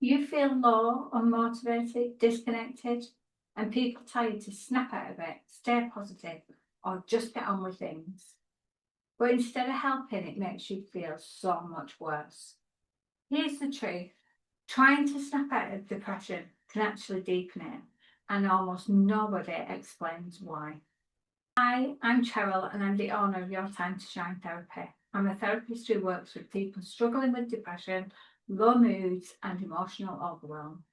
You feel low, unmotivated, disconnected, and people tell you to snap out of it, stay positive, or just get on with things. But instead of helping, it makes you feel so much worse. Here's the truth: trying to snap out of depression can actually deepen it, and almost nobody explains why. Hi, I'm Cheryl, and I'm the owner of Your Time to Shine Therapy. I'm a therapist who works with people struggling with depression, low moods, and emotional overwhelm.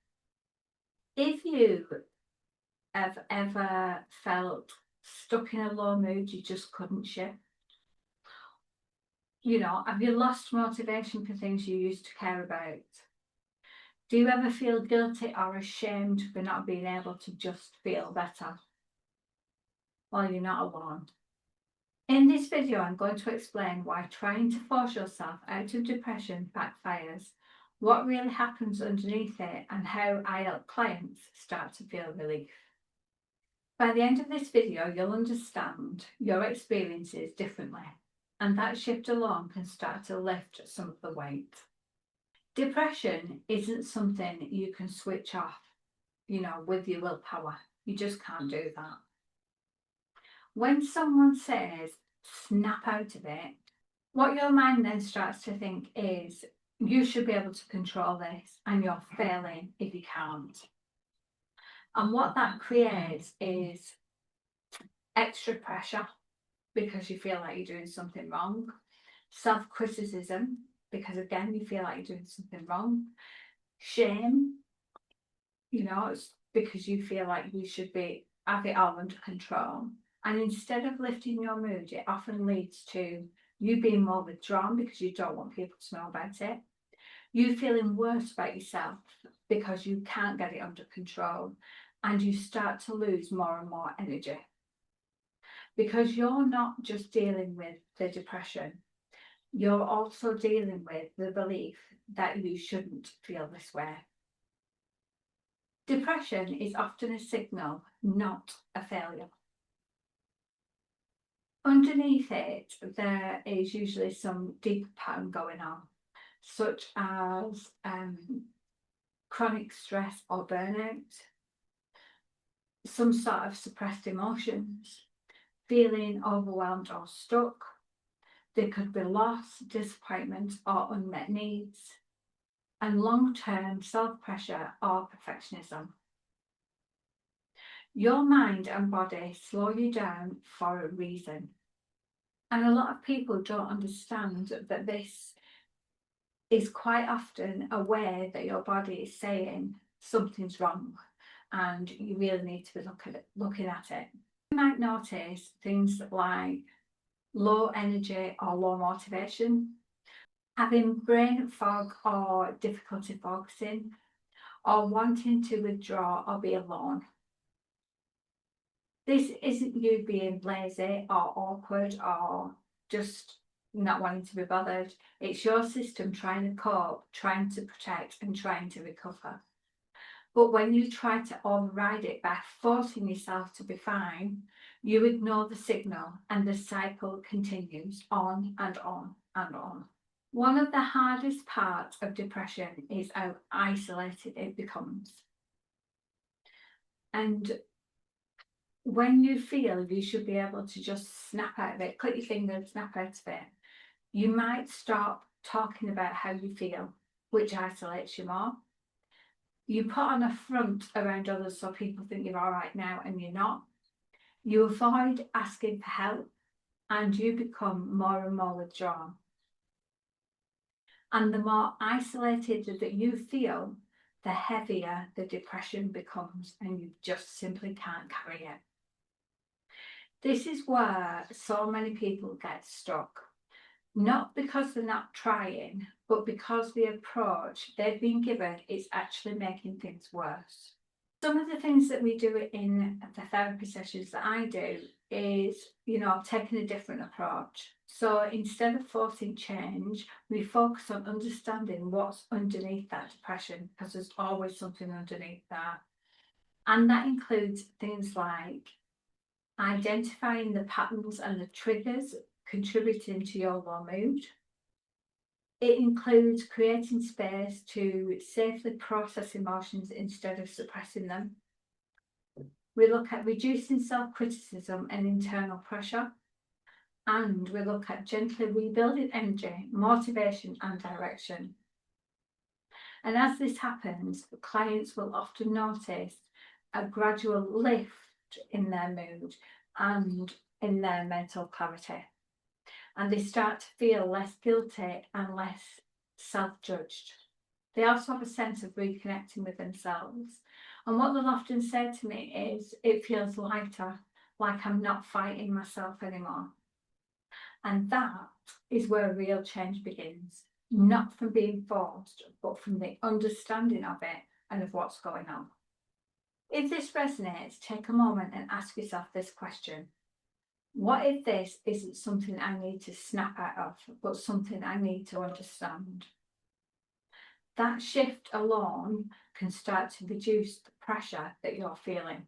If you have ever felt stuck in a low mood you just couldn't shift, have you lost motivation for things you used to care about? Do you ever feel guilty or ashamed for not being able to just feel better? Well, you're not alone. In this video, I'm going to explain why trying to force yourself out of depression backfires, what really happens underneath it, and how I help clients start to feel relief. By the end of this video, you'll understand your experiences differently, and that shift alone can start to lift some of the weight. Depression isn't something you can switch off, with your willpower. You just can't do that. When someone says, snap out of it, what your mind then starts to think is, you should be able to control this, and you're failing if you can't. And what that creates is extra pressure because you feel like you're doing something wrong, self-criticism because again you feel like you're doing something wrong, shame, it's because you feel like you should be have it all under control. And instead of lifting your mood, it often leads to you being more withdrawn because you don't want people to know about it. You feeling worse about yourself because you can't get it under control, and you start to lose more and more energy. Because you're not just dealing with the depression, you're also dealing with the belief that you shouldn't feel this way. Depression is often a signal, not a failure. Underneath it, there is usually some deeper pattern going on, such as chronic stress or burnout, some sort of suppressed emotions, feeling overwhelmed or stuck. There could be loss, disappointment, or unmet needs, and long-term self-pressure or perfectionism. Your mind and body slow you down for a reason. And a lot of people don't understand that this is quite often a way that your body is saying something's wrong and you really need to be looking at it. You might notice things like low energy or low motivation, having brain fog or difficulty focusing, or wanting to withdraw or be alone. This isn't you being lazy or awkward or just not wanting to be bothered. It's your system trying to cope, trying to protect, and trying to recover. But when you try to override it by forcing yourself to be fine, you ignore the signal and the cycle continues on and on and on. One of the hardest parts of depression is how isolated it becomes. And when you feel you should be able to just snap out of it, click your finger and snap out of it, you might stop talking about how you feel, which isolates you more. You put on a front around others so people think you're all right now and you're not. You avoid asking for help and you become more and more withdrawn. And the more isolated that you feel, the heavier the depression becomes and you just simply can't carry it. This is where so many people get stuck, not because they're not trying, but because the approach they've been given is actually making things worse. Some of the things that we do in the therapy sessions that I do is, taking a different approach. So instead of forcing change, we focus on understanding what's underneath that depression, because there's always something underneath that. And that includes things like identifying the patterns and the triggers contributing to your low mood, It includes creating space to safely process emotions instead of suppressing them. We look at reducing self-criticism and internal pressure. And we look at gently rebuilding energy, motivation, and direction. And as this happens, clients will often notice a gradual lift in their mood and in their mental clarity. And they start to feel less guilty and less self-judged. They also have a sense of reconnecting with themselves. And what they'll often say to me is, it feels lighter, like I'm not fighting myself anymore. And that is where real change begins, not from being forced, but from the understanding of it and of what's going on. If this resonates, take a moment and ask yourself this question. What if this isn't something I need to snap out of, but something I need to understand? That shift alone can start to reduce the pressure that you're feeling.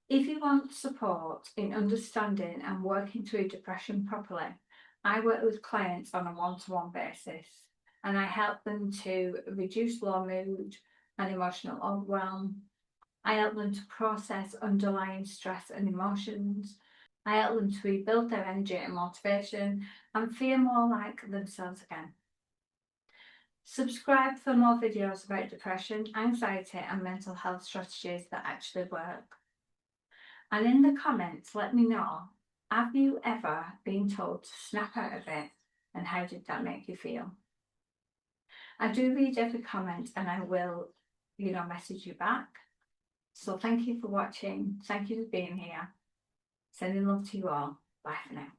If you want support in understanding and working through depression properly, I work with clients on a one-to-one basis, and I help them to reduce low mood and emotional overwhelm. I help them to process underlying stress and emotions. I help them to rebuild their energy and motivation and feel more like themselves again. Subscribe for more videos about depression, anxiety, and mental health strategies that actually work. And in the comments, let me know, have you ever been told to snap out of it, and how did that make you feel? I do read every comment and I will, message you back. So thank you for watching. Thank you for being here. Sending love to you all. Bye for now.